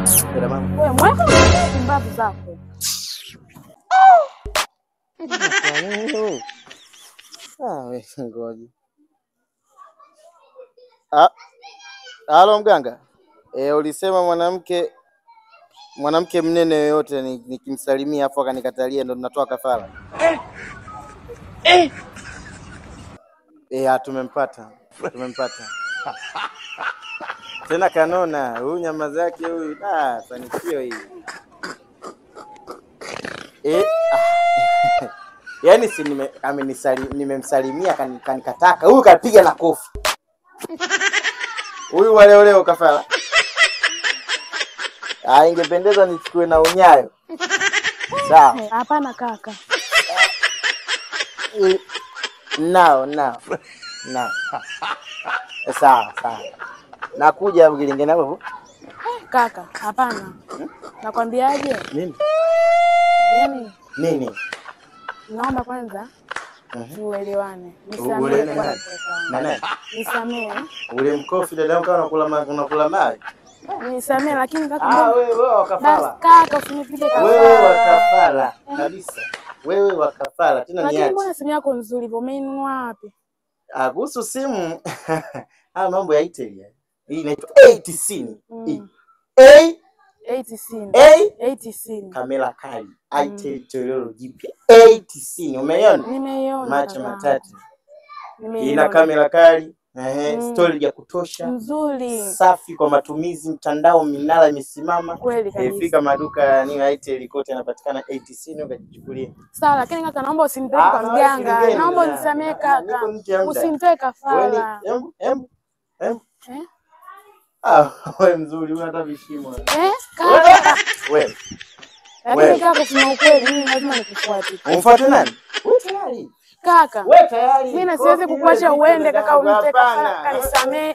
Dada mama. Wewe mweka mbavu zako. Wewe ngoja. Halo mganga. Ulisema mwanamke mnene yoyote nikimsalimia afu akanikatalia ndo tunatoa kafara. Tumempata. Tena kanona, huyu nyama zake huyu, fanikio hii. Yaani si nimemsalimia kanikataka. Huyu kapiga na kofi. Huyu wale leo kafara. Ingependeza nichukue na unyayo. Sawa. Hapana kaka. Nao. Sawa. Nakuja mgilingena hapo. Kaka, hapana. Nakwambiaje? Nini? Yaani nini? Naomba kwanza tuelewane. Nisamehe kwanza. Nani? Nisamehe. Ule mkofi dadangu kama unakula mali. Nisamehe lakini kaka. Wewe wakafala. Bas kaka usinipige kafara. Wewe wakafala kabisa. Wewe wakafala tena niache. Lakini mbona simu yako nzuri hivyo umeinunua wapi? Kuhusu simu mambo ya Italia. Hii inaitwa A90. A90. Kamera kali. Itel Toyota jipya A90. Umeiona? Nimeiona. Macho matatu. Ina kamera kali. Storage ya kutosha. Nzuri. Safi kwa matumizi, mtandao minara imesimama. Kweli kabisa. Fika maduka ni Itel kote yanapatikana A90 ukajichukulie. Sawa lakini kaka naomba usinipeke kwa mganga. Naomba unisamee kaka. Usinipeke kafara. Wewe mzuri, una hata vishimo. Kaka. Wewe. Lakini kaka kusema ukweli mimi lazima nikufuate. Umfuate nani? Wewe tayari. Kaka. Wewe tayari. Mimi siwezi kukuacha uende kaka unipeke kafara. Kanisamee.